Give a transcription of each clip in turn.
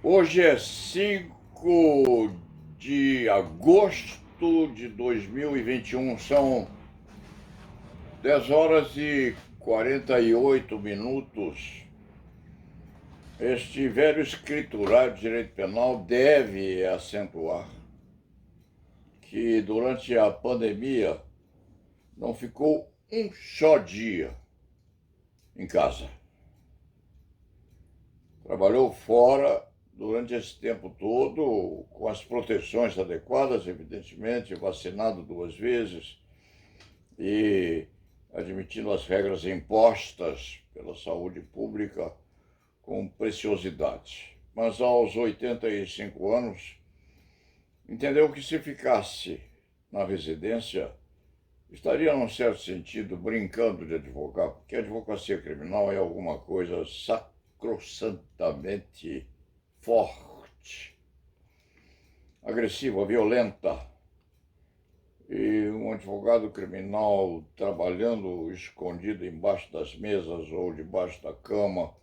Hoje é 5 de agosto de 2021, são 10 horas e 48 minutos. Este velho escriturário de direito penal deve acentuar que durante a pandemia não ficou um só dia em casa. Trabalhou fora durante esse tempo todo, com as proteções adequadas, evidentemente, vacinado 2 vezes e admitindo as regras impostas pela saúde pública com preciosidade. Mas aos 85 anos, entendeu que se ficasse na residência, estaria, num certo sentido, brincando de advogar, porque a advocacia criminal é alguma coisa sacrossantamente forte, agressiva, violenta. E um advogado criminal trabalhando escondido embaixo das mesas ou debaixo da cama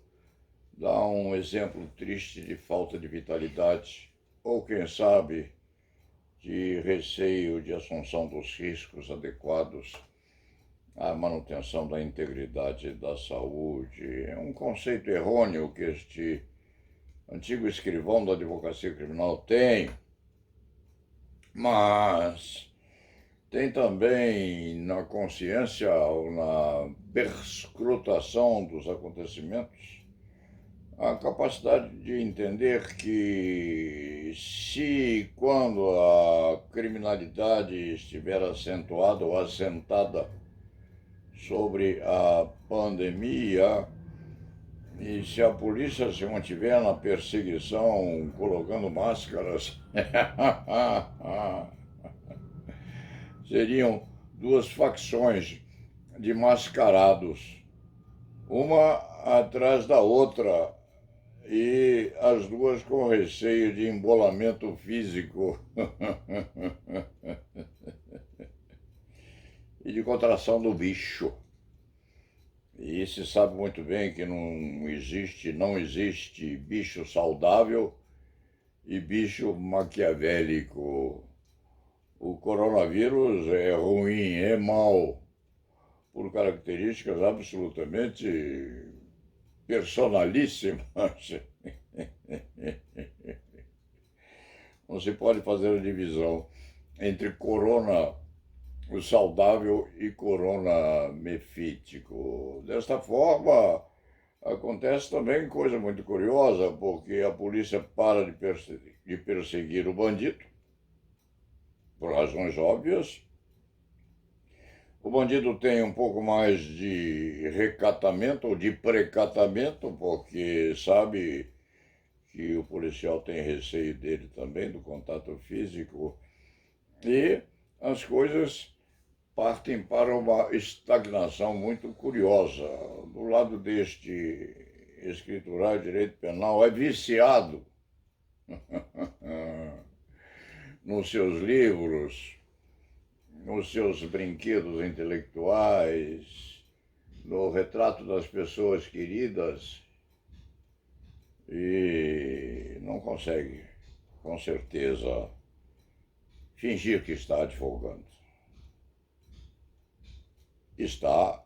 dá um exemplo triste de falta de vitalidade, ou quem sabe, de receio de assunção dos riscos adequados à manutenção da integridade da saúde. É um conceito errôneo que este antigo escrivão da advocacia criminal tem, mas tem também na consciência ou na perscrutação dos acontecimentos a capacidade de entender que se quando a criminalidade estiver acentuada ou assentada sobre a pandemia, e se a polícia se mantiver na perseguição colocando máscaras, seriam duas facções de mascarados, uma atrás da outra, e as duas com receio de embolamento físico e de contração do bicho. E se sabe muito bem que não existe bicho saudável e bicho maquiavélico. O coronavírus é ruim, é mau, por características absolutamente personalíssimas. Não se pode fazer a divisão entre corona o saudável e corona mefítico. Desta forma, acontece também coisa muito curiosa, porque a polícia para de perseguir o bandido, por razões óbvias. O bandido tem um pouco mais de recatamento ou de precatamento, porque sabe que o policial tem receio dele também, do contato físico, e as coisas partem para uma estagnação muito curiosa. Do lado deste escriturário de direito penal, é viciado nos seus livros, nos seus brinquedos intelectuais, no retrato das pessoas queridas, e não consegue, com certeza, fingir que está advogando. Está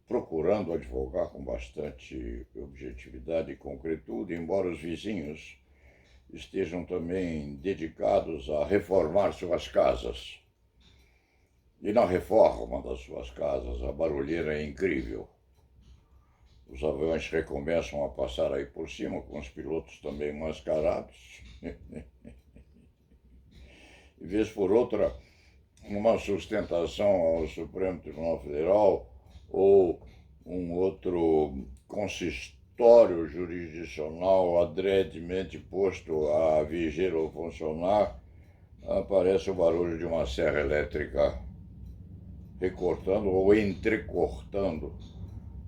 procurando advogar com bastante objetividade e concretude, embora os vizinhos estejam também dedicados a reformar suas casas. E na reforma das suas casas, a barulheira é incrível. Os aviões recomeçam a passar aí por cima, com os pilotos também mascarados. E vez por outra, uma sustentação ao Supremo Tribunal Federal ou um outro consistório jurisdicional adredemente posto a vigiar ou funcionar, aparece o barulho de uma serra elétrica recortando ou entrecortando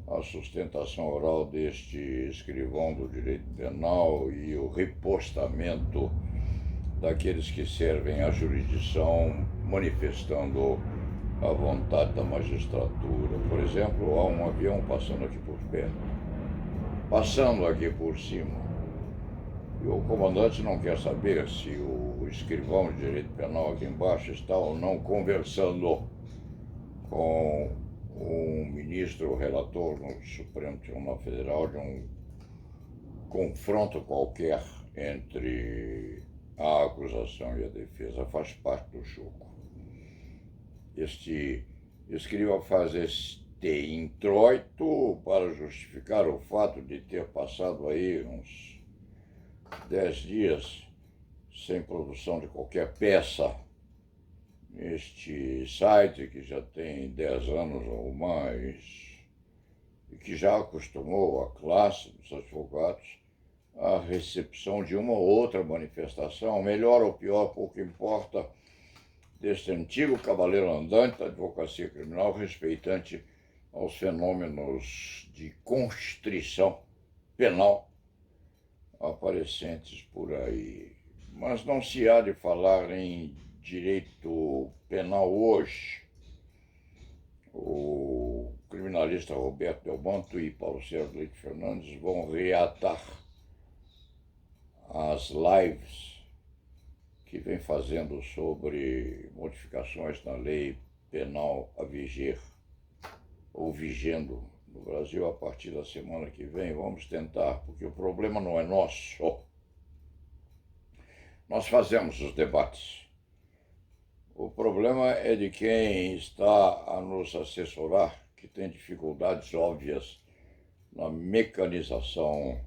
a sustentação oral deste escrivão do direito penal e o repostamento daqueles que servem à jurisdição, manifestando a vontade da magistratura. Por exemplo, há um avião passando aqui por perto, passando aqui por cima. E o comandante não quer saber se o escrivão de direito penal aqui embaixo está ou não conversando com um ministro relator no Supremo Tribunal Federal de um confronto qualquer entre a acusação e a defesa. Faz parte do jogo. Este escriba faz este introito para justificar o fato de ter passado aí uns 10 dias sem produção de qualquer peça. Este site que já tem 10 anos ou mais e que já acostumou a classe dos advogados à recepção de uma ou outra manifestação, melhor ou pior, pouco importa, deste antigo cavaleiro andante da advocacia criminal, respeitante aos fenômenos de constrição penal aparecentes por aí. Mas não se há de falar em direito penal hoje. O criminalista Roberto Delmanto e Paulo Sérgio Leite Fernandes vão reatar as lives que vem fazendo sobre modificações na lei penal a viger, ou vigendo no Brasil a partir da semana que vem. Vamos tentar, porque o problema não é nosso. Nós fazemos os debates. O problema é de quem está a nos assessorar, que tem dificuldades óbvias na mecanização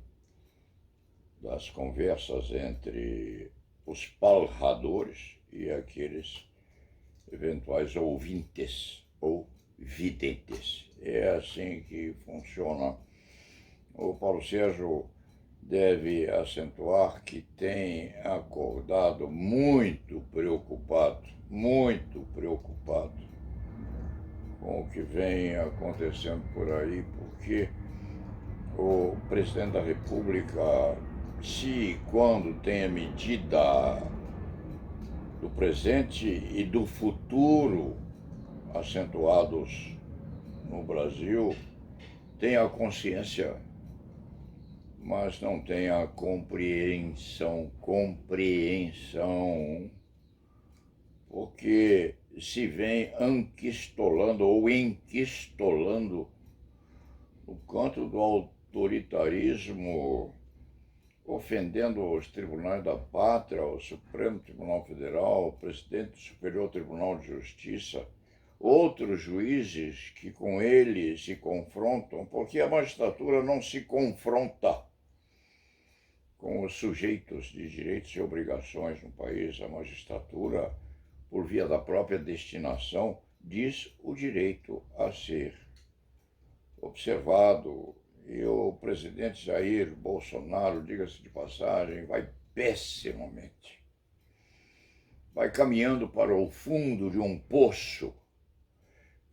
das conversas entre os palradores e aqueles eventuais ouvintes ou videntes. É assim que funciona. O Paulo Sérgio deve acentuar que tem acordado muito preocupado com o que vem acontecendo por aí, porque o presidente da República, se e quando tem a medida do presente e do futuro acentuados no Brasil, tem a consciência, mas não tem a compreensão, porque se vem anquistolando ou enquistolando no canto do autoritarismo, ofendendo os tribunais da pátria, o Supremo Tribunal Federal, o presidente do Superior Tribunal de Justiça, outros juízes que com ele se confrontam, porque a magistratura não se confronta com os sujeitos de direitos e obrigações no país. A magistratura, por via da própria destinação, diz o direito a ser observado. E o presidente Jair Bolsonaro, diga-se de passagem, vai pessimamente. Vai caminhando para o fundo de um poço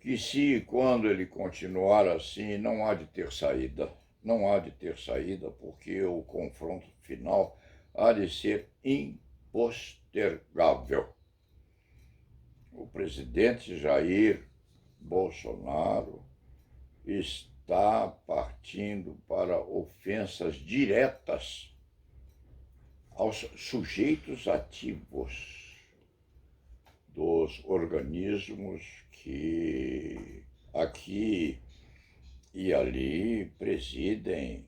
que, se e quando ele continuar assim, não há de ter saída. Não há de ter saída, porque o confronto final há de ser impostergável. O presidente Jair Bolsonaro está partindo para ofensas diretas aos sujeitos ativos dos organismos que aqui e ali presidem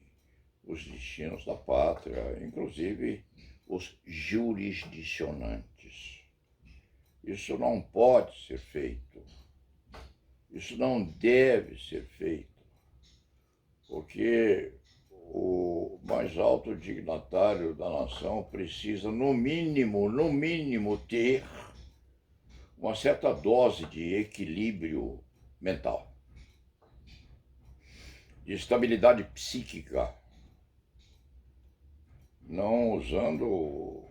os destinos da pátria, inclusive os jurisdicionantes. Isso não pode ser feito. Isso não deve ser feito, porque o mais alto dignatário da nação precisa, no mínimo, ter uma certa dose de equilíbrio mental, de estabilidade psíquica, não usando,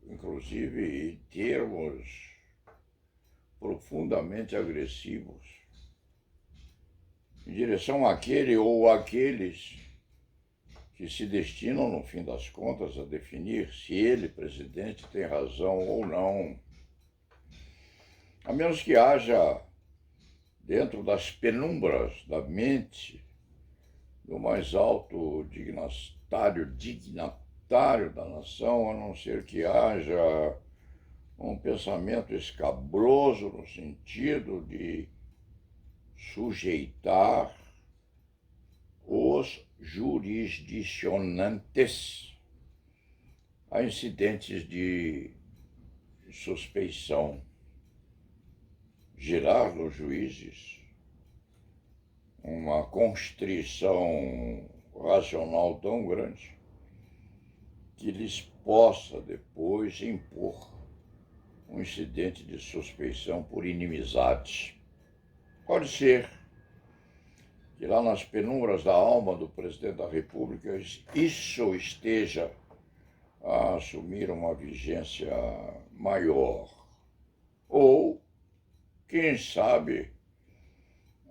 inclusive, termos profundamente agressivos em direção àquele ou àqueles que se destinam, no fim das contas, a definir se ele, presidente, tem razão ou não. A menos que haja, dentro das penumbras da mente do mais alto dignatário majoritário da nação, a não ser que haja um pensamento escabroso no sentido de sujeitar os jurisdicionantes a incidentes de suspeição, gerar nos juízes uma constrição racional tão grande que lhes possa depois impor um incidente de suspeição por inimizade. Pode ser que lá nas penumbras da alma do presidente da República isso esteja a assumir uma vigência maior. Ou, quem sabe,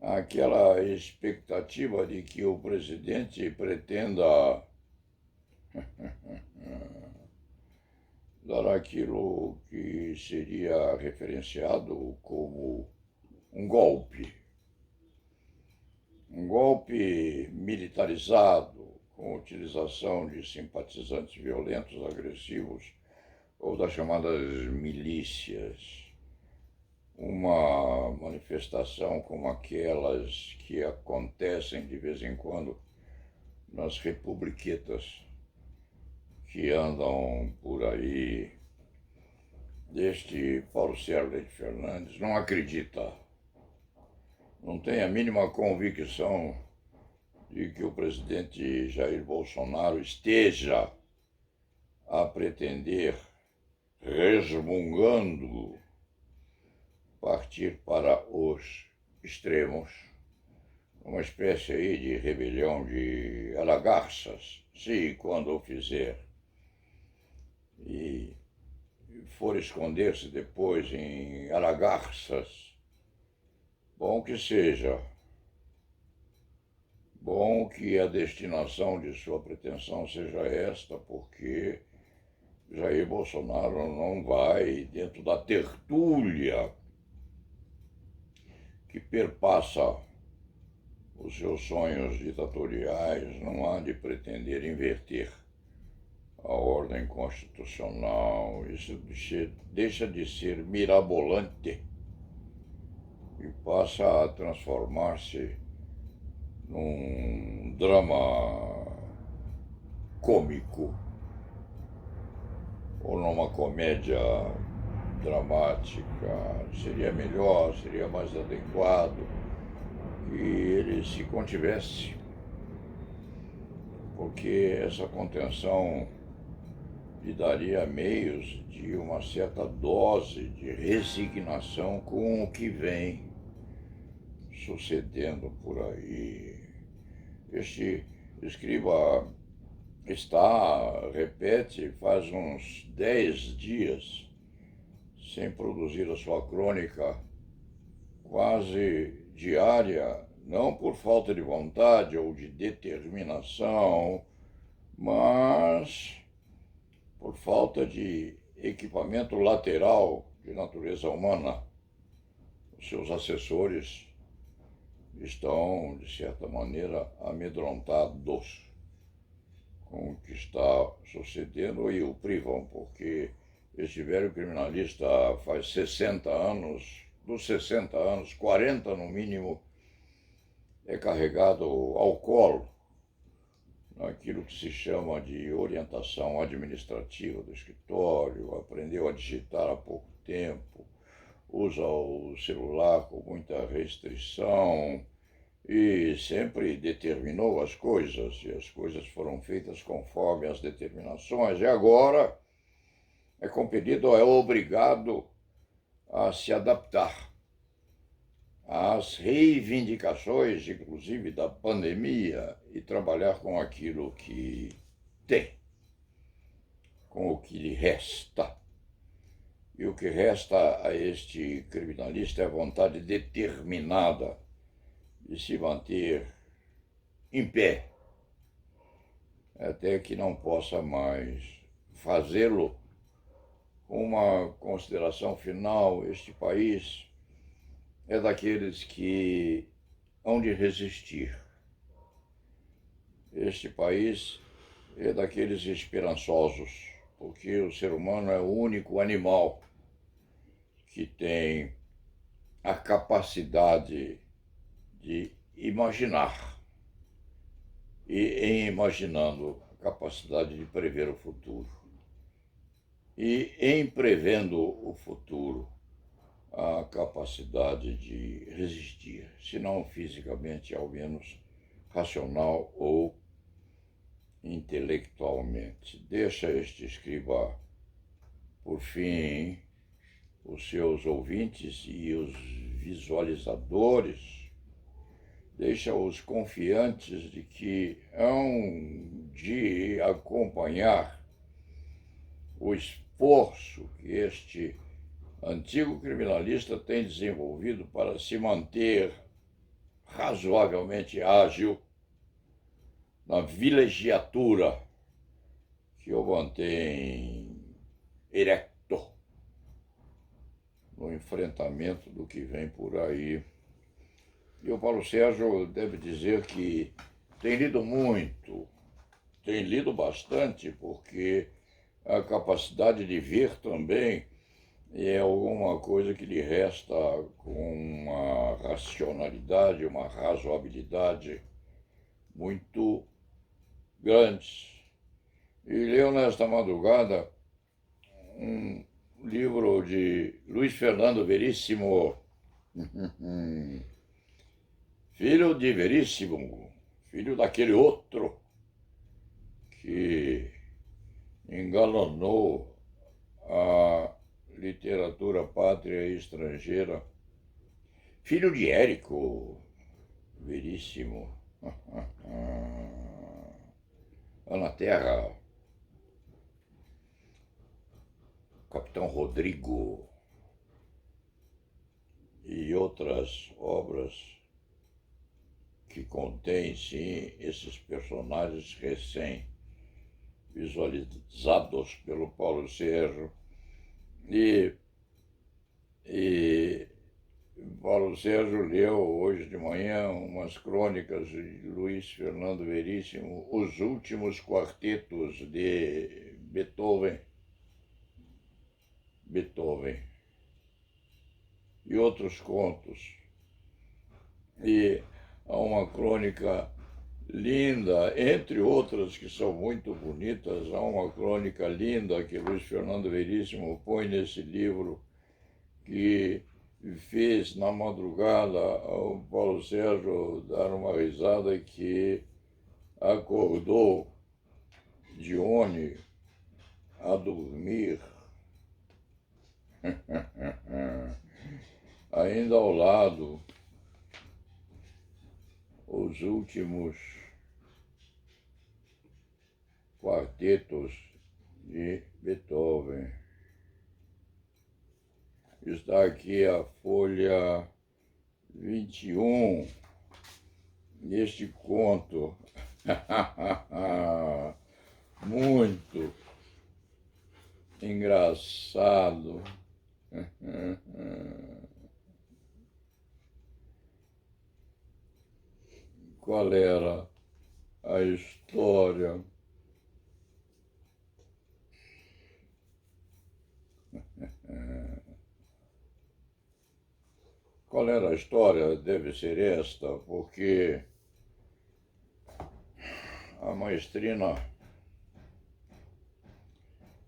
aquela expectativa de que o presidente pretenda dar aquilo que seria referenciado como um golpe militarizado, com utilização de simpatizantes violentos, agressivos, ou das chamadas milícias. Uma manifestação como aquelas que acontecem de vez em quando nas republiquetas que andam por aí. Este Paulo Sérgio Leite Fernandes não acredita, não tem a mínima convicção de que o presidente Jair Bolsonaro esteja a pretender, resmungando, partir para os extremos, uma espécie aí de rebelião de alagarças, se quando o fizer e for esconder-se depois em alagarças, bom que seja, bom que a destinação de sua pretensão seja esta, porque Jair Bolsonaro não vai dentro da tertúlia que perpassa os seus sonhos ditatoriais, não há de pretender inverter a ordem constitucional. Isso deixa de ser mirabolante e passa a transformar-se num drama cômico ou numa comédia dramática. Seria melhor, seria mais adequado que ele se contivesse, porque essa contenção lhe daria meios de uma certa dose de resignação com o que vem sucedendo por aí. Este escriba repete, faz uns 10 dias sem produzir a sua crônica quase diária, não por falta de vontade ou de determinação, mas por falta de equipamento lateral de natureza humana. Os seus assessores estão, de certa maneira, amedrontados com o que está sucedendo e o privam, porque este velho criminalista faz 60 anos, dos 60 anos, 40 no mínimo, é carregado ao colo naquilo que se chama de orientação administrativa do escritório, aprendeu a digitar há pouco tempo, usa o celular com muita restrição e sempre determinou as coisas, e as coisas foram feitas conforme as determinações, e agora é compelido, é obrigado a se adaptar às reivindicações, inclusive da pandemia, e trabalhar com aquilo que tem, com o que lhe resta. E o que resta a este criminalista é a vontade determinada de se manter em pé, até que não possa mais fazê-lo. Uma consideração final: este país é daqueles que hão de resistir. Este país é daqueles esperançosos, porque o ser humano é o único animal que tem a capacidade de imaginar. E em imaginando, a capacidade de prever o futuro. E em prevendo o futuro, a capacidade de resistir, se não fisicamente, ao menos racional ou intelectualmente. Deixa este escriba, por fim, os seus ouvintes e os visualizadores, deixa-os confiantes de que hão de acompanhar o esforço que este antigo criminalista tem desenvolvido para se manter razoavelmente ágil na vilegiatura que o mantém erecto no enfrentamento do que vem por aí. E o Paulo Sérgio deve dizer que tem lido muito, tem lido bastante, porque a capacidade de ver também é alguma coisa que lhe resta com uma racionalidade, uma razoabilidade muito grandes. E leu nesta madrugada um livro de Luiz Fernando Veríssimo, filho de Veríssimo, filho daquele outro que engalanou a literatura pátria e estrangeira, filho de Érico Veríssimo, Ana Terra, Capitão Rodrigo e outras obras que contêm, sim, esses personagens recém-visualizados pelo Paulo Sérgio. E Paulo Sérgio leu hoje de manhã umas crônicas de Luiz Fernando Veríssimo, Os Últimos Quartetos de Beethoven e outros contos. E há uma crônica linda, entre outras que são muito bonitas, há uma crônica linda que Luiz Fernando Veríssimo põe nesse livro, que fez na madrugada ao Paulo Sérgio dar uma risada, que acordou Dione a dormir, ainda ao lado, os últimos quartetos de Beethoven. Está aqui a folha 21, neste conto. Muito engraçado. Qual era a história? Qual era a história? Deve ser esta, porque a maestrina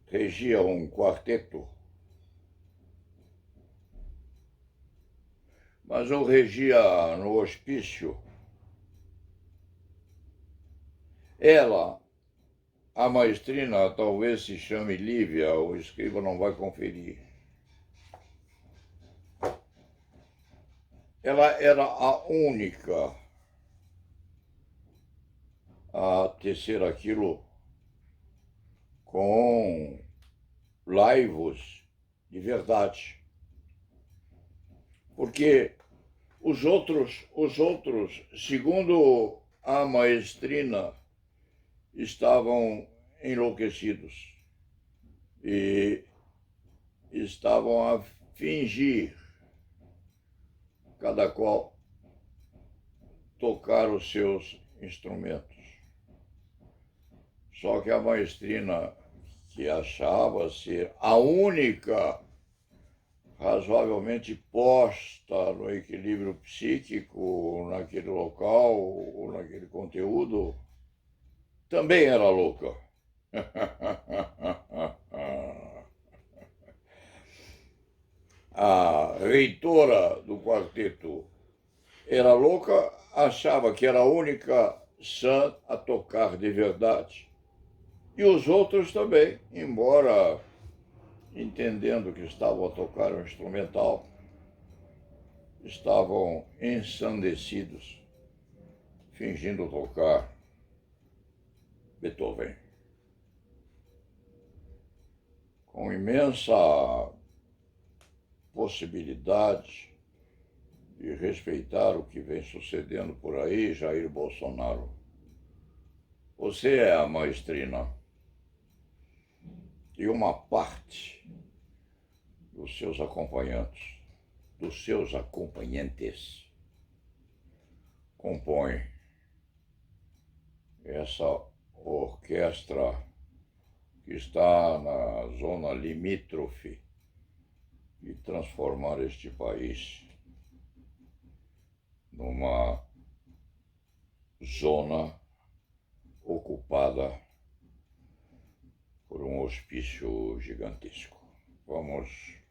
regia um quarteto, mas o regia no hospício. Ela, a maestrina, talvez se chame Lívia, o escriba não vai conferir. Ela era a única a tecer aquilo com laivos de verdade. Porque os outros, segundo a maestrina, estavam enlouquecidos e estavam a fingir, cada qual tocar os seus instrumentos. Só que a maestrina, que achava ser a única razoavelmente posta no equilíbrio psíquico naquele local ou naquele conteúdo, também era louca. A reitora do quarteto era louca, achava que era a única sã a tocar de verdade. E os outros também, embora entendendo que estavam a tocar um instrumental, estavam ensandecidos, fingindo tocar Beethoven. Com imensa possibilidade de respeitar o que vem sucedendo por aí, Jair Bolsonaro. Você é a maestrina e uma parte dos seus acompanhantes, compõe essa orquestra que está na zona limítrofe de transformar este país numa zona ocupada por um hospício gigantesco. Vamos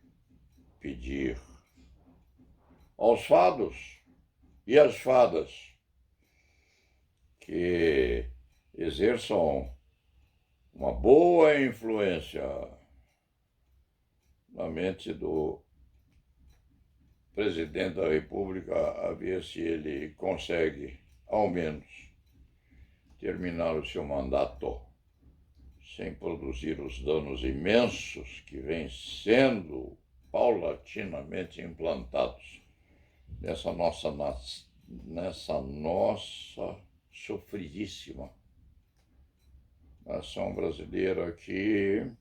pedir aos fados e às fadas que exerçam uma boa influência na mente do presidente da República a ver se ele consegue, ao menos, terminar o seu mandato sem produzir os danos imensos que vêm sendo paulatinamente implantados nessa nossa sofridíssima nação brasileira que,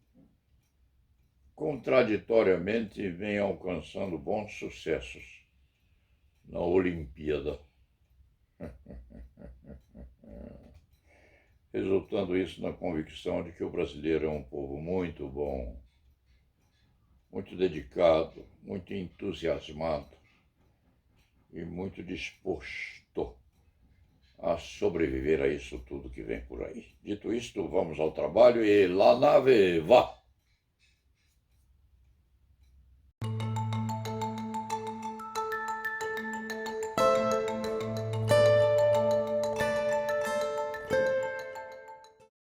contraditoriamente, vem alcançando bons sucessos na Olimpíada. Resultando isso na convicção de que o brasileiro é um povo muito bom, muito dedicado, muito entusiasmado e muito disposto a sobreviver a isso tudo que vem por aí. Dito isto, vamos ao trabalho e la nave vá!